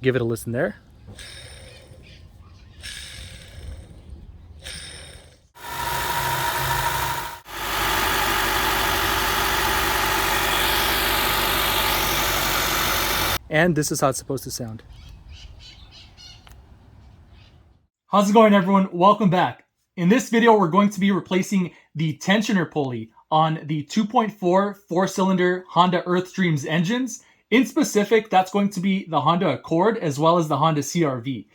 give it a listen there. And this is how it's supposed to sound. How's it going, everyone? Welcome back. In this video, we're going to be replacing the tensioner pulley on the 2.4 four-cylinder Honda Earthdreams engines. In specific, that's going to be the Honda Accord as well as the Honda CR-V.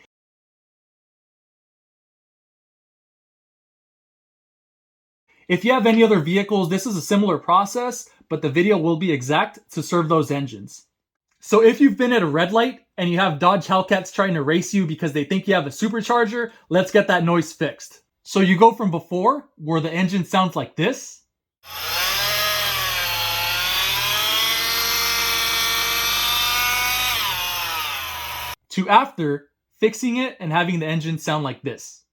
If you have any other vehicles, this is a similar process, but the video will be exact to serve those engines. So if you've been at a red light and you have Dodge Hellcats trying to race you because they think you have a supercharger, let's get that noise fixed. So you go from before, where the engine sounds like this, to after, fixing it and having the engine sound like this.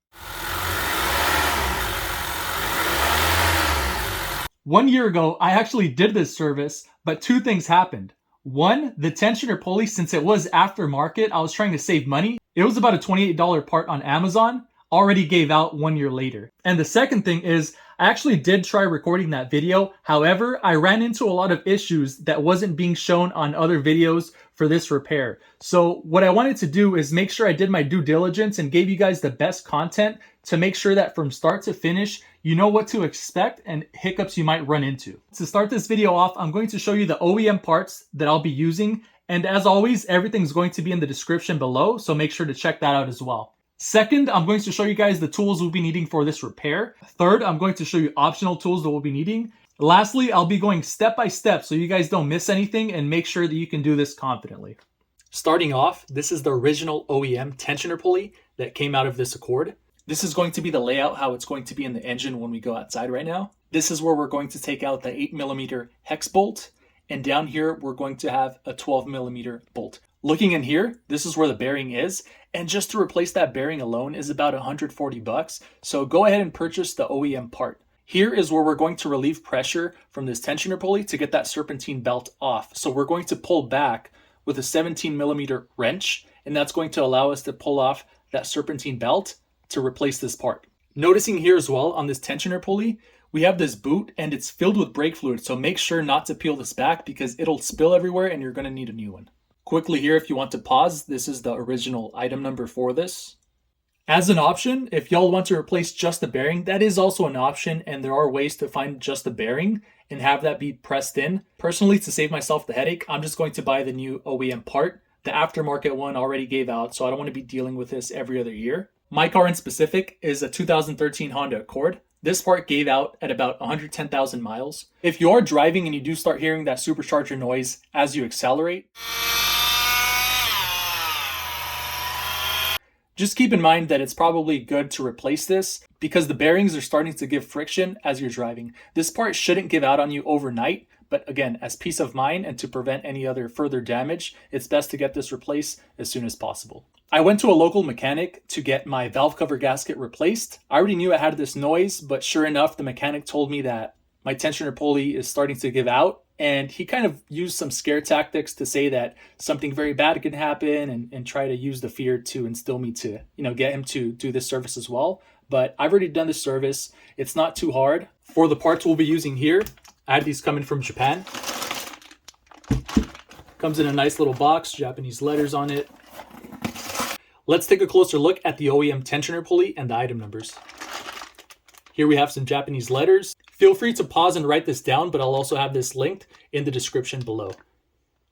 1 year ago, I actually did this service, but two things happened. One, the tensioner pulley, since it was aftermarket, I was trying to save money. It was about a $28 part on Amazon, already gave out 1 year later. And the second thing is, I actually did try recording that video. However, I ran into a lot of issues that wasn't being shown on other videos for this repair. So what I wanted to do is make sure I did my due diligence and gave you guys the best content to make sure that from start to finish, you know what to expect and hiccups you might run into. To start this video off, I'm going to show you the OEM parts that I'll be using. And as always, everything's going to be in the description below, so make sure to check that out as well. Second, I'm going to show you guys the tools we'll be needing for this repair. Third, I'm going to show you optional tools that we'll be needing. Lastly, I'll be going step by step so you guys don't miss anything and make sure that you can do this confidently. Starting off, this is the original OEM tensioner pulley that came out of this Accord. This is going to be the layout, how it's going to be in the engine when we go outside right now. This is where we're going to take out the 8mm hex bolt, and down here we're going to have a 12mm bolt. Looking in here, this is where the bearing is, and just to replace that bearing alone is about $140, so go ahead and purchase the OEM part. Here is where we're going to relieve pressure from this tensioner pulley to get that serpentine belt off. So we're going to pull back with a 17mm wrench, and that's going to allow us to pull off that serpentine belt to replace this part. Noticing here as well on this tensioner pulley, we have this boot and it's filled with brake fluid, so make sure not to peel this back because it'll spill everywhere and you're going to need a new one. Quickly here, if you want to pause, this is the original item number for this. As an option, if y'all want to replace just the bearing, that is also an option, and there are ways to find just the bearing and have that be pressed in. Personally, to save myself the headache, I'm just going to buy the new OEM part. The aftermarket one already gave out, so I don't want to be dealing with this every other year. My car in specific is a 2013 Honda Accord. This part gave out at about 110,000 miles. If you are driving and you do start hearing that supercharger noise as you accelerate, just keep in mind that it's probably good to replace this because the bearings are starting to give friction as you're driving. This part shouldn't give out on you overnight, but again, as peace of mind and to prevent any other further damage, it's best to get this replaced as soon as possible. I went to a local mechanic to get my valve cover gasket replaced. I already knew I had this noise, but sure enough, the mechanic told me that my tensioner pulley is starting to give out, and he kind of used some scare tactics to say that something very bad could happen and try to use the fear to instill me to, get him to do this service as well. But I've already done this service. It's not too hard. For the parts we'll be using here, I had these coming from Japan. Comes in a nice little box, Japanese letters on it. Let's take a closer look at the OEM tensioner pulley and the item numbers. Here we have some Japanese letters. Feel free to pause and write this down, but I'll also have this linked in the description below.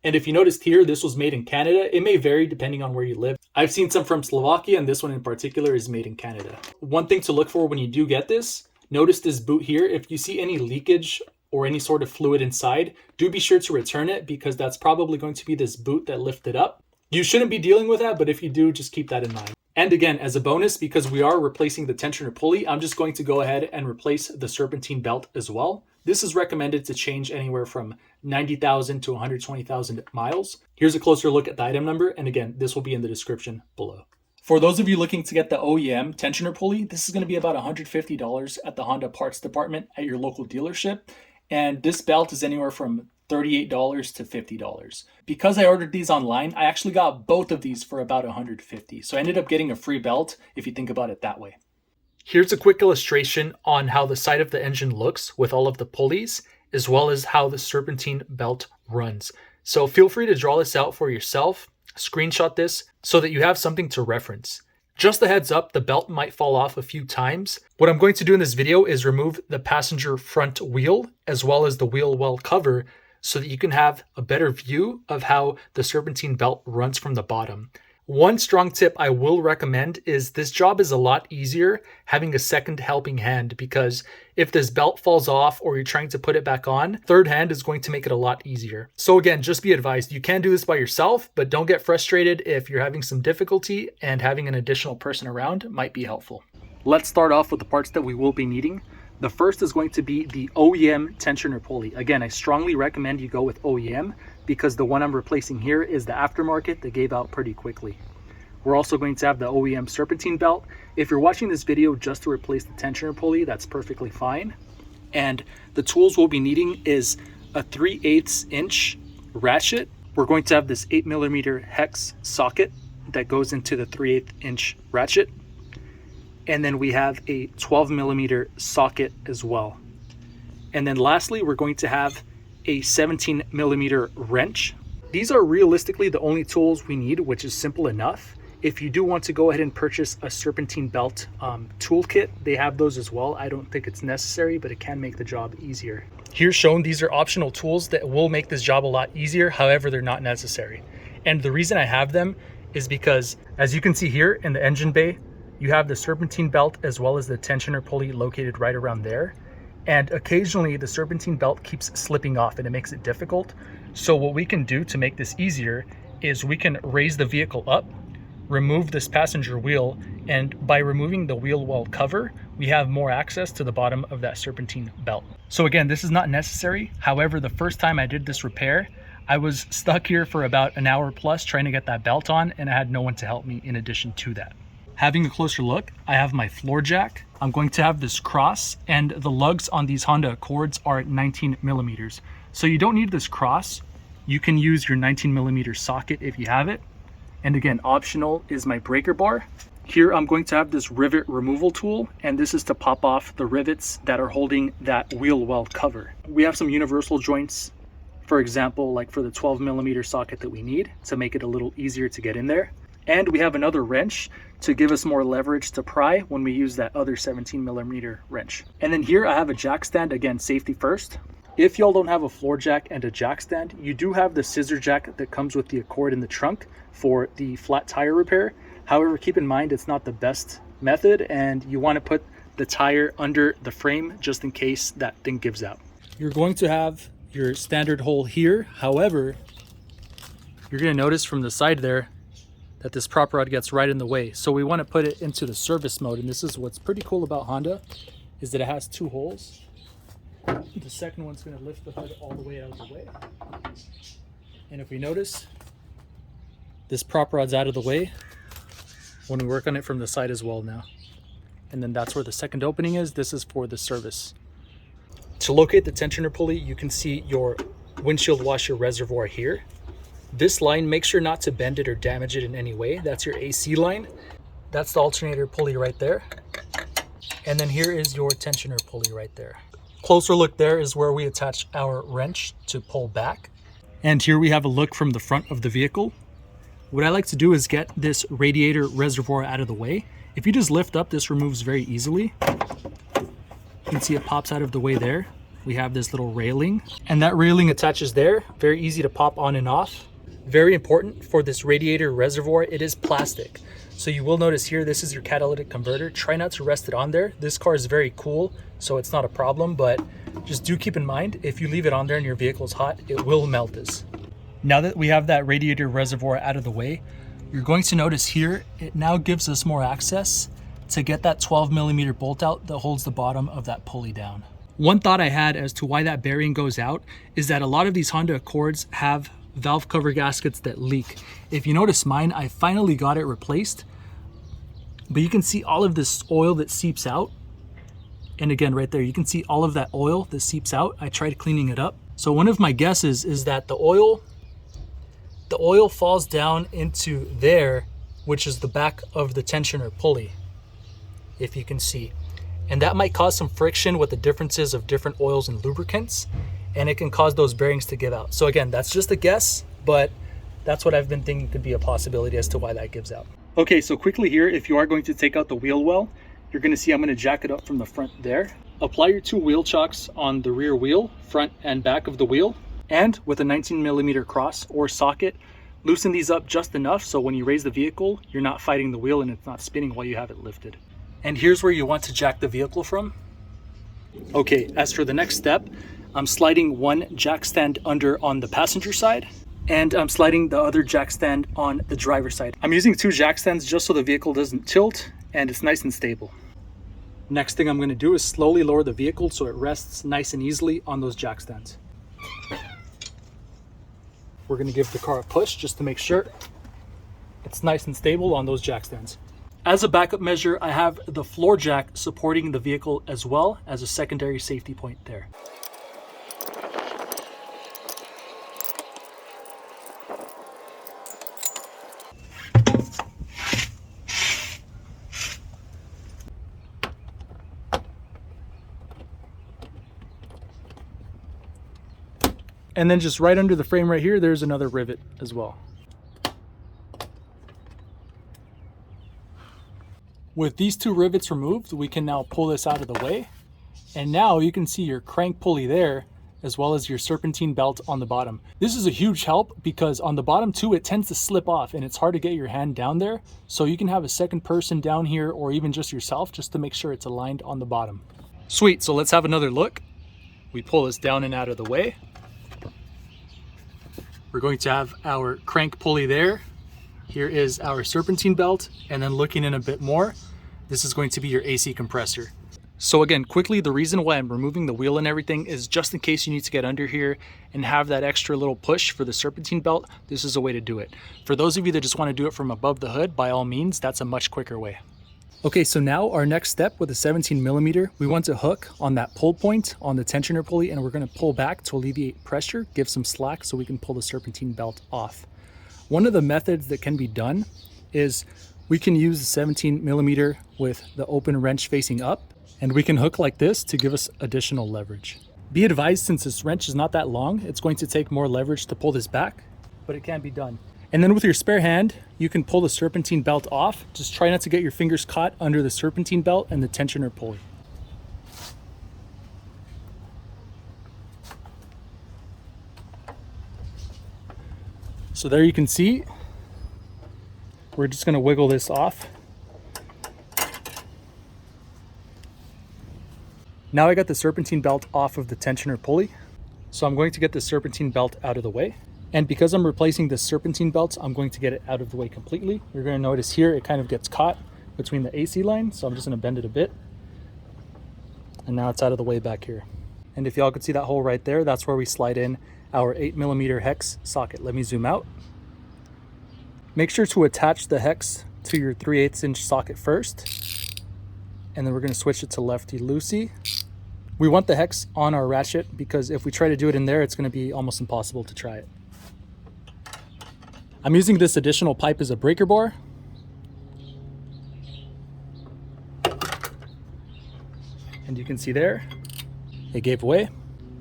And if you noticed here, this was made in Canada. It may vary depending on where you live. I've seen some from Slovakia, and this one in particular is made in Canada. One thing to look for when you do get this, notice this boot here. If you see any leakage or any sort of fluid inside, do be sure to return it because that's probably going to be this boot that lifted up. You shouldn't be dealing with that, but if you do, just keep that in mind. And again, as a bonus, because we are replacing the tensioner pulley, I'm just going to go ahead and replace the serpentine belt as well. This is recommended to change anywhere from 90,000 to 120,000 miles. Here's a closer look at the item number, and again, this will be in the description below. For those of you looking to get the OEM tensioner pulley, this is going to be about $150 at the Honda parts department at your local dealership. And this belt is anywhere from $38 to $50. Because I ordered these online, I actually got both of these for about $150. So I ended up getting a free belt if you think about it that way. Here's a quick illustration on how the side of the engine looks with all of the pulleys, as well as how the serpentine belt runs. So feel free to draw this out for yourself, screenshot this so that you have something to reference. Just a heads up, the belt might fall off a few times. What I'm going to do in this video is remove the passenger front wheel as well as the wheel well cover so that you can have a better view of how the serpentine belt runs from the bottom. One strong tip I will recommend is this job is a lot easier having a second helping hand, because if this belt falls off or you're trying to put it back on, third hand is going to make it a lot easier. So again, just be advised, you can do this by yourself, but don't get frustrated if you're having some difficulty, and having an additional person around might be helpful. Let's start off with the parts that we will be needing. The first is going to be the OEM tensioner pulley. Again, I strongly recommend you go with OEM because the one I'm replacing here is the aftermarket that gave out pretty quickly. We're also going to have the OEM serpentine belt. If you're watching this video just to replace the tensioner pulley, that's perfectly fine. And the tools we'll be needing is a 3/8 inch ratchet. We're going to have this 8mm hex socket that goes into the 3/8 inch ratchet. And then we have a 12mm socket as well. And then lastly, we're going to have a 17mm wrench. These are realistically the only tools we need, which is simple enough. If you do want to go ahead and purchase a serpentine belt toolkit, they have those as well. I don't think it's necessary, but it can make the job easier. Here shown, these are optional tools that will make this job a lot easier. However, they're not necessary. And the reason I have them is because, as you can see here in the engine bay, you have the serpentine belt as well as the tensioner pulley located right around there. And occasionally the serpentine belt keeps slipping off and it makes it difficult. So what we can do to make this easier is we can raise the vehicle up, remove this passenger wheel, and by removing the wheel well cover, we have more access to the bottom of that serpentine belt. So again, this is not necessary. However, the first time I did this repair, I was stuck here for about an hour plus trying to get that belt on, and I had no one to help me in addition to that. Having a closer look, I have my floor jack. I'm going to have this cross, and the lugs on these Honda Accords are 19mm. So you don't need this cross. You can use your 19mm socket if you have it. And again, optional is my breaker bar. Here I'm going to have this rivet removal tool, and this is to pop off the rivets that are holding that wheel well cover. We have some universal joints, for example, like for the 12mm socket that we need to make it a little easier to get in there. And we have another wrench to give us more leverage to pry when we use that other 17mm wrench. And then here I have a jack stand, again, safety first. If y'all don't have a floor jack and a jack stand, you do have the scissor jack that comes with the Accord in the trunk for the flat tire repair. However, keep in mind it's not the best method, and you want to put the tire under the frame just in case that thing gives out. You're going to have your standard hole here. However, you're going to notice from the side there that this prop rod gets right in the way. So we want to put it into the service mode. And this is what's pretty cool about Honda, is that it has two holes. The second one's going to lift the hood all the way out of the way. And if we notice, this prop rod's out of the way when we work on it from the side as well now. And then that's where the second opening is. This is for the service. To locate the tensioner pulley, you can see your windshield washer reservoir here. This line, make sure not to bend it or damage it in any way. That's your AC line. That's the alternator pulley right there. And then here is your tensioner pulley right there. Closer look there is where we attach our wrench to pull back. And here we have a look from the front of the vehicle. What I like to do is get this radiator reservoir out of the way. If you just lift up, this removes very easily. You can see it pops out of the way there. We have this little railing, and that railing attaches there. Very easy to pop on and off. Very important for this radiator reservoir, it is plastic. So you will notice here, this is your catalytic converter. Try not to rest it on there. This car is very cool, so it's not a problem, but just do keep in mind, if you leave it on there and your vehicle is hot, it will melt this. Now that we have that radiator reservoir out of the way, you're going to notice here, it now gives us more access to get that 12mm bolt out that holds the bottom of that pulley down. One thought I had as to why that bearing goes out is that a lot of these Honda Accords have valve cover gaskets that leak. If you notice mine, I finally got it replaced, but you can see all of this oil that seeps out. And again, right there, you can see all of that oil that seeps out. I tried cleaning it up. So one of my guesses is that the oil falls down into there, which is the back of the tensioner pulley, if you can see. And that might cause some friction with the differences of different oils and lubricants, and it can cause those bearings to give out. So again, that's just a guess, but that's what I've been thinking could be a possibility as to why that gives out. Okay, so quickly here, if you are going to take out the wheel well, you're going to see I'm going to jack it up from the front there. Apply your 2 wheel chocks on the rear wheel, front and back of the wheel, and with a 19mm cross or socket, loosen these up just enough so when you raise the vehicle, you're not fighting the wheel and it's not spinning while you have it lifted. And here's where you want to jack the vehicle from. Okay, as for the next step, I'm sliding one jack stand under on the passenger side, and I'm sliding the other jack stand on the driver's side. I'm using 2 jack stands just so the vehicle doesn't tilt and it's nice and stable. Next thing I'm going to do is slowly lower the vehicle so it rests nice and easily on those jack stands. We're going to give the car a push just to make sure it's nice and stable on those jack stands. As a backup measure, I have the floor jack supporting the vehicle as well as a secondary safety point there. And then just right under the frame right here, there's another rivet as well. With these 2 rivets removed, we can now pull this out of the way. And now you can see your crank pulley there, as well as your serpentine belt on the bottom. This is a huge help because on the bottom too, it tends to slip off and it's hard to get your hand down there. So you can have a second person down here or even just yourself just to make sure it's aligned on the bottom. Sweet, so let's have another look. We pull this down and out of the way. We're going to have our crank pulley there. Here is our serpentine belt, and then looking in a bit more, this is going to be your AC compressor. So again, quickly, the reason why I'm removing the wheel and everything is just in case you need to get under here and have that extra little push for the serpentine belt, this is a way to do it. For those of you that just want to do it from above the hood, by all means, that's a much quicker way. Okay, so now our next step with a 17mm, we want to hook on that pull point on the tensioner pulley, and we're going to pull back to alleviate pressure, give some slack so we can pull the serpentine belt off. One of the methods that can be done is we can use the 17mm with the open wrench facing up, and we can hook like this to give us additional leverage. Be advised, since this wrench is not that long, it's going to take more leverage to pull this back, but it can be done. And then with your spare hand, you can pull the serpentine belt off. Just try not to get your fingers caught under the serpentine belt and the tensioner pulley. So there you can see, we're just going to wiggle this off. Now I got the serpentine belt off of the tensioner pulley. So I'm going to get the serpentine belt out of the way. And because I'm replacing the serpentine belts, I'm going to get it out of the way completely. You're going to notice here it kind of gets caught between the AC line, so I'm just going to bend it a bit. And now it's out of the way back here. And if y'all could see that hole right there, that's where we slide in our 8mm hex socket. Let me zoom out. Make sure to attach the hex to your 3/8 inch socket first. And then we're going to switch it to lefty-loosey. We want the hex on our ratchet because if we try to do it in there, it's going to be almost impossible to try it. I'm using this additional pipe as a breaker bar. And you can see there, it gave way.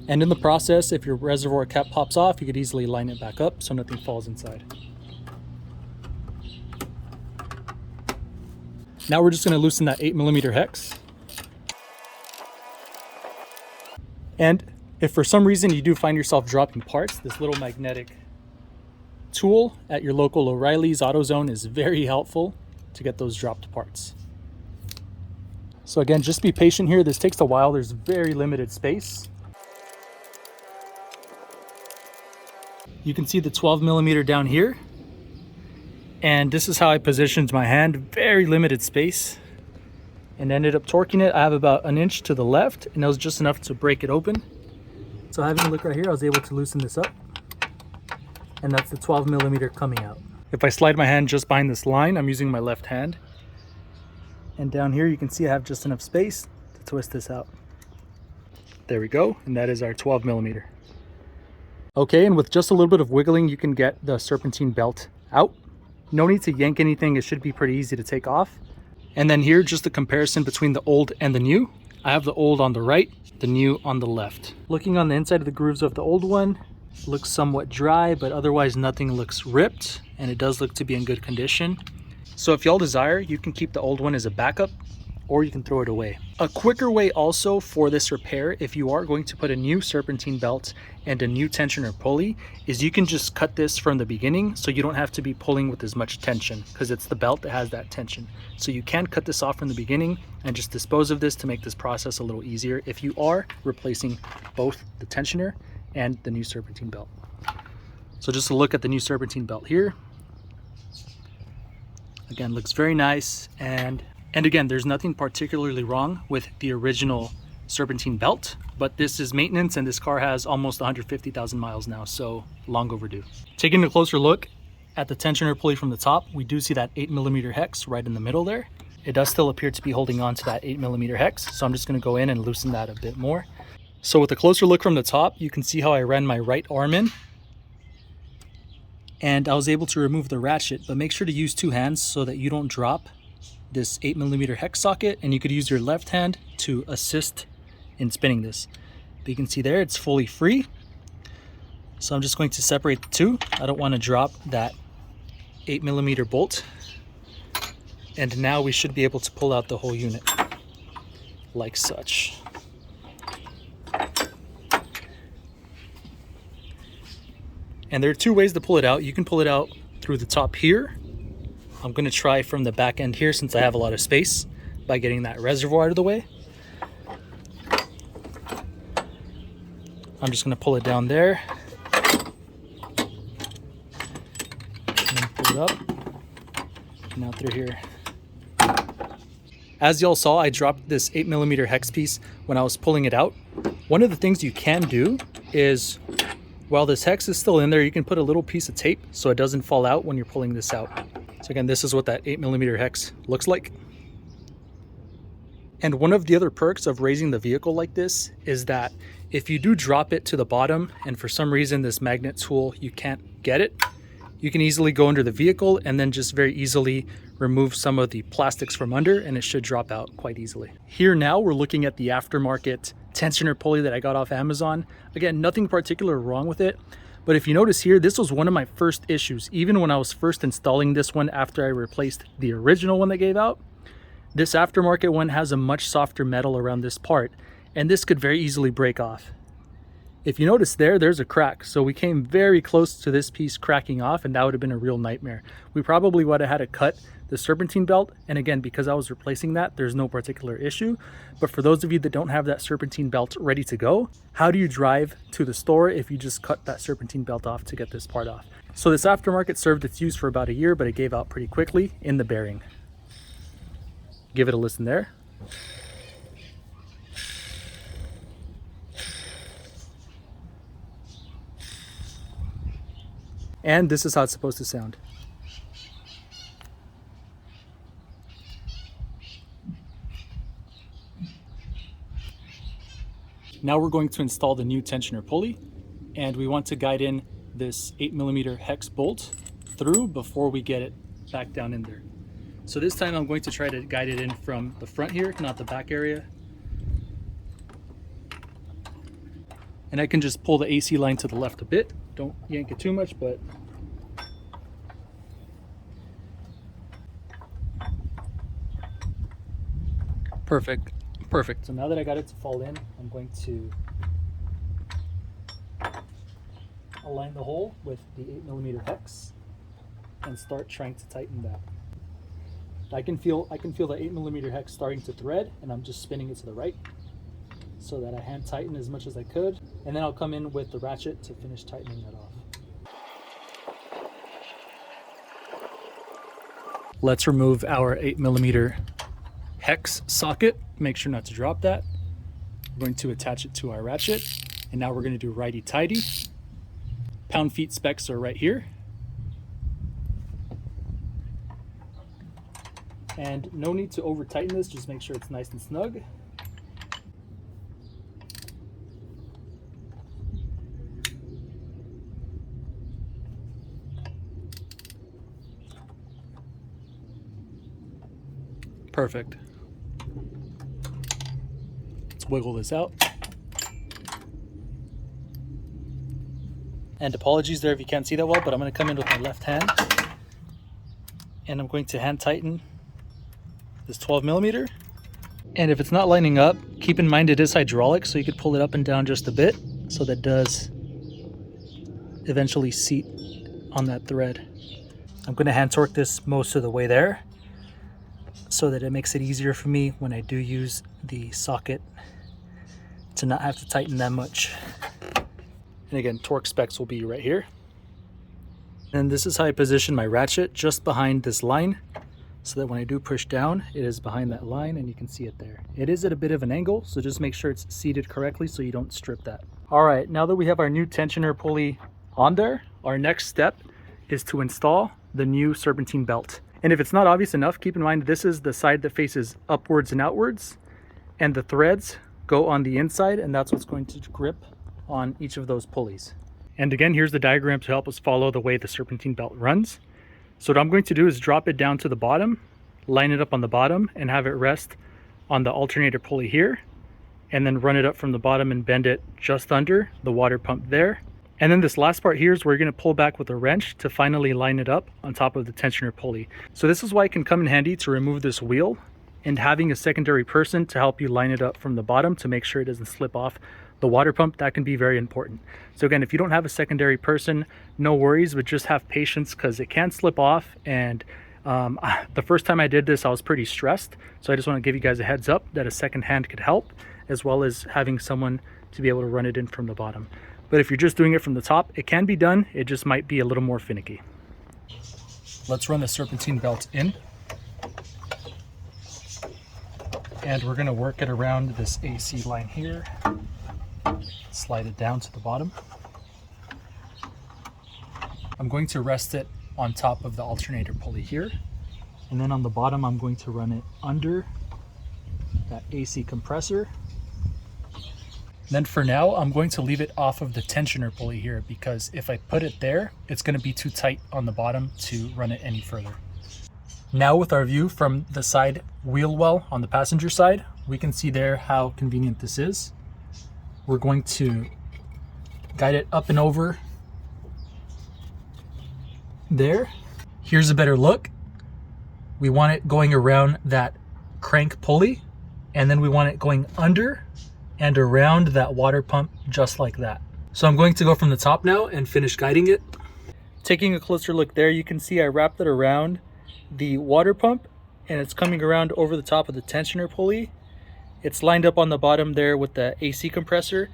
And in the process, if your reservoir cap pops off, you could easily line it back up so nothing falls inside. Now we're just going to loosen that 8mm hex. And if for some reason you do find yourself dropping parts, this little magnetic tool at your local O'Reilly's AutoZone is very helpful to get those dropped parts. So again, just be patient here. This takes a while. There's very limited space. You can see the 12mm down here. And this is how I positioned my hand. Very limited space. And ended up torquing it. I have about 1 inch to the left, and that was just enough to break it open. So having a look right here, I was able to loosen this up. And that's the 12mm coming out. If I slide my hand just behind this line, I'm using my left hand. And down here you can see I have just enough space to twist this out. There we go, and that is our 12mm. Okay, and with just a little bit of wiggling, you can get the serpentine belt out. No need to yank anything. It should be pretty easy to take off. And then here, just the comparison between the old and the new. I have the old on the right, the new on the left. Looking on the inside of the grooves of the old one, looks somewhat dry, but otherwise nothing looks ripped, and it does look to be in good condition. So if y'all desire, you can keep the old one as a backup, or you can throw it away. A quicker way also for this repair, if you are going to put a new serpentine belt and a new tensioner pulley, is you can just cut this from the beginning so you don't have to be pulling with as much tension, because it's the belt that has that tension. So you can cut this off from the beginning and just dispose of this to make this process a little easier if you are replacing both the tensioner and the new serpentine belt. So just a look at the new serpentine belt here. Again, looks very nice, and again, there's nothing particularly wrong with the original serpentine belt, but this is maintenance, and this car has almost 150,000 miles now, so long overdue. Taking a closer look at the tensioner pulley from the top, we do see that 8mm hex right in the middle there. It does still appear to be holding on to that 8mm hex, so I'm just going to go in and loosen that a bit more. So with a closer look from the top, you can see how I ran my right arm in, and I was able to remove the ratchet, but make sure to use two hands so that you don't drop this 8mm hex socket, and you could use your left hand to assist in spinning this. But you can see there, it's fully free. So I'm just going to separate the two. I don't want to drop that 8mm bolt. And now we should be able to pull out the whole unit like such. And there are two ways to pull it out. You can pull it out through the top here. I'm going to try from the back end here since I have a lot of space by getting that reservoir out of the way. I'm just going to pull it down there. And then pull it up. And out through here. As y'all saw, I dropped this 8mm hex piece when I was pulling it out. One of the things you can do is, while this hex is still in there, you can put a little piece of tape so it doesn't fall out when you're pulling this out. So again, this is what that 8mm hex looks like. And one of the other perks of raising the vehicle like this is that if you do drop it to the bottom and for some reason this magnet tool, you can't get it, you can easily go under the vehicle and then just very easily remove some of the plastics from under, and it should drop out quite easily. Here now we're looking at the aftermarket tensioner pulley that I got off Amazon. Again, nothing particular wrong with it. But if you notice here, this was one of my first issues. Even when I was first installing this one after I replaced the original one that gave out, this aftermarket one has a much softer metal around this part, and this could very easily break off. If you notice there's a crack. So we came very close to this piece cracking off, and that would have been a real nightmare. We probably would have had to cut the serpentine belt. And again, because I was replacing that, there's no particular issue. But for those of you that don't have that serpentine belt ready to go, how do you drive to the store if you just cut that serpentine belt off to get this part off? So this aftermarket served its use for about a year, but it gave out pretty quickly in the bearing. Give it a listen there. And this is how it's supposed to sound. Now we're going to install the new tensioner pulley, and we want to guide in this 8mm hex bolt through before we get it back down in there. So this time I'm going to try to guide it in from the front here, not the back area. And I can just pull the AC line to the left a bit. Don't yank it too much, but perfect. Perfect. So now that I got it to fall in, I'm going to align the hole with the 8mm hex and start trying to tighten that. I can feel the 8mm hex starting to thread, and I'm just spinning it to the right so that I hand tighten as much as I could, and then I'll come in with the ratchet to finish tightening that off. Let's remove our 8mm hex socket. Make sure not to drop that. We're going to attach it to our ratchet, and now we're going to do righty-tighty. Pound-feet specs are right here. And no need to over tighten this, just make sure it's nice and snug. Perfect. Let's wiggle this out. And apologies there if you can't see that well, but I'm going to come in with my left hand. And I'm going to hand tighten this 12 millimeter. And if it's not lining up, keep in mind it is hydraulic, so you could pull it up and down just a bit so that does eventually seat on that thread. I'm going to hand torque this most of the way there so that it makes it easier for me when I do use the socket to not have to tighten that much. And again, torque specs will be right here. And this is how I position my ratchet, just behind this line, so that when I do push down, it is behind that line and you can see it there. It is at a bit of an angle, so just make sure it's seated correctly so you don't strip that. All right, now that we have our new tensioner pulley on there, our next step is to install the new serpentine belt. And if it's not obvious enough, keep in mind this is the side that faces upwards and outwards, and the threads go on the inside, and that's what's going to grip on each of those pulleys. And again, here's the diagram to help us follow the way the serpentine belt runs. So what I'm going to do is drop it down to the bottom, line it up on the bottom, and have it rest on the alternator pulley here, and then run it up from the bottom and bend it just under the water pump there. And then this last part here is where you're going to pull back with a wrench to finally line it up on top of the tensioner pulley. So this is why it can come in handy to remove this wheel, and having a secondary person to help you line it up from the bottom to make sure it doesn't slip off the water pump. That can be very important. So again, if you don't have a secondary person, no worries, but just have patience because it can slip off. And the first time I did this, I was pretty stressed. So I just want to give you guys a heads up that a second hand could help, as well as having someone to be able to run it in from the bottom. But if you're just doing it from the top, it can be done. It just might be a little more finicky. Let's run the serpentine belt in. And we're going to work it around this AC line here. Slide it down to the bottom. I'm going to rest it on top of the alternator pulley here. And then on the bottom, I'm going to run it under that AC compressor. Then for now, I'm going to leave it off of the tensioner pulley here, because if I put it there, it's going to be too tight on the bottom to run it any further. Now with our view from the side wheel well on the passenger side, we can see there how convenient this is. We're going to guide it up and over there. Here's a better look. We want it going around that crank pulley, and then we want it going under and around that water pump, just like that. So I'm going to go from the top now and finish guiding it. Taking a closer look there, you can see I wrapped it around the water pump, and it's coming around over the top of the tensioner pulley. It's lined up on the bottom there with the AC compressor.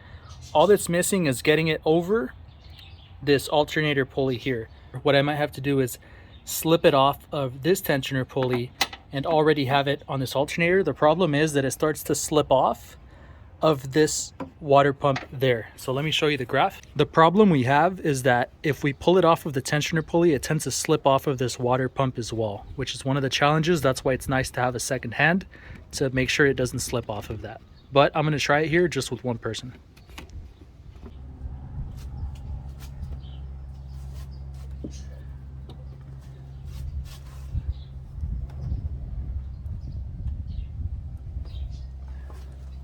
All that's missing is getting it over this alternator pulley here. What I might have to do is slip it off of this tensioner pulley and already have it on this alternator. The problem is that it starts to slip off of this water pump there. So let me show you the graph. The problem we have is that if we pull it off of the tensioner pulley, it tends to slip off of this water pump as well, which is one of the challenges. That's why it's nice to have a second hand to make sure it doesn't slip off of that. But I'm going to try it here just with one person.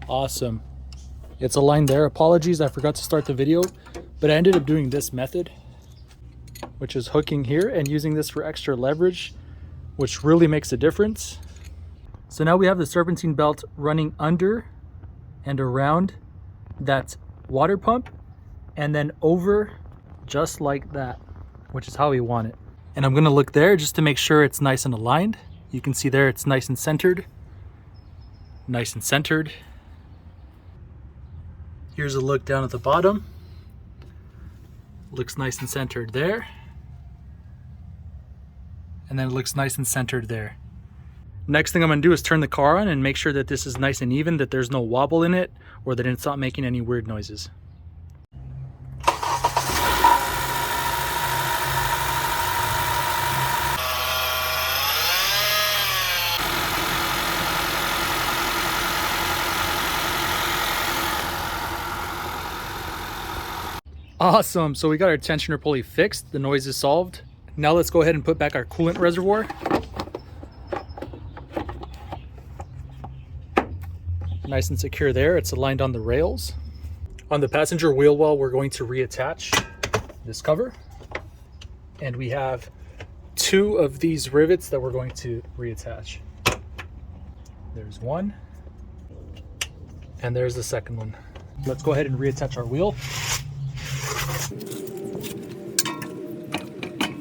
Awesome. It's aligned there. Apologies, I forgot to start the video, but I ended up doing this method, which is hooking here and using this for extra leverage, which really makes a difference. So now we have the serpentine belt running under and around that water pump and then over just like that, which is how we want it. And I'm going to look there just to make sure it's nice and aligned. You can see there it's nice and centered. Nice and centered. Here's a look down at the bottom. Looks nice and centered there. And then it looks nice and centered there. Next thing I'm going to do is turn the car on and make sure that this is nice and even, that there's no wobble in it, or that it's not making any weird noises. Awesome, so we got our tensioner pulley fixed, the noise is solved. Now let's go ahead and put back our coolant reservoir. nice and secure there. It's aligned on the rails. On the passenger wheel well, we're going to reattach this cover. And we have 2 of these rivets that we're going to reattach. There's one, and there's the second one. Let's go ahead and reattach our wheel.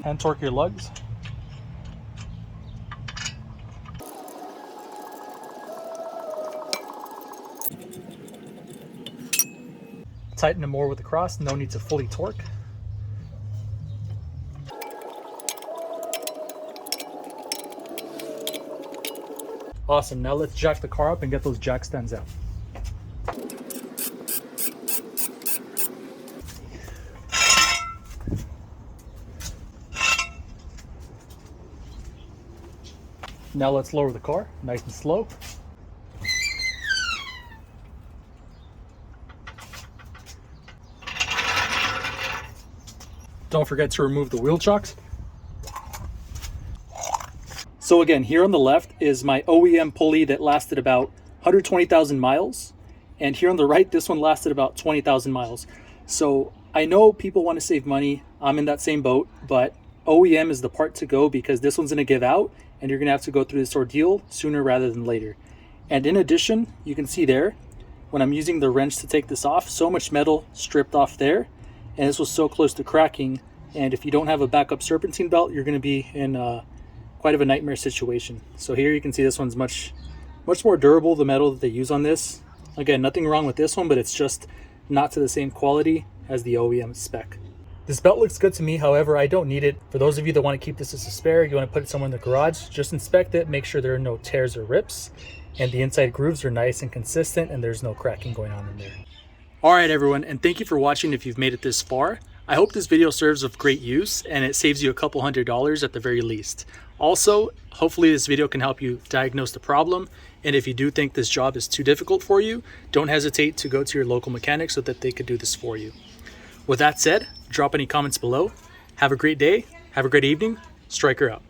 Hand torque your lugs. Tighten them more with the cross, no need to fully torque. Awesome, now let's jack the car up and get those jack stands out. Now let's lower the car, nice and slow. Don't forget to remove the wheel chocks. So again, here on the left is my OEM pulley that lasted about 120,000 miles. And here on the right, this one lasted about 20,000 miles. So I know people want to save money. I'm in that same boat, but OEM is the part to go because this one's going to give out and you're going to have to go through this ordeal sooner rather than later. And in addition, you can see there, when I'm using the wrench to take this off, so much metal stripped off there. And this was so close to cracking. And if you don't have a backup serpentine belt, you're going to be in quite of a nightmare situation. So here you can see this one's much more durable, the metal that they use on this. Again, nothing wrong with this one, but it's just not to the same quality as the OEM spec. This belt looks good to me, however, I don't need it. For those of you that want to keep this as a spare, you want to put it somewhere in the garage, just inspect it, make sure there are no tears or rips, and the inside grooves are nice and consistent and there's no cracking going on in there. Alright everyone, and thank you for watching if you've made it this far. I hope this video serves of great use and it saves you a couple $100 at the very least. Also, hopefully this video can help you diagnose the problem, and if you do think this job is too difficult for you, don't hesitate to go to your local mechanic so that they could do this for you. With that said, drop any comments below. Have a great day, have a great evening, Striker out.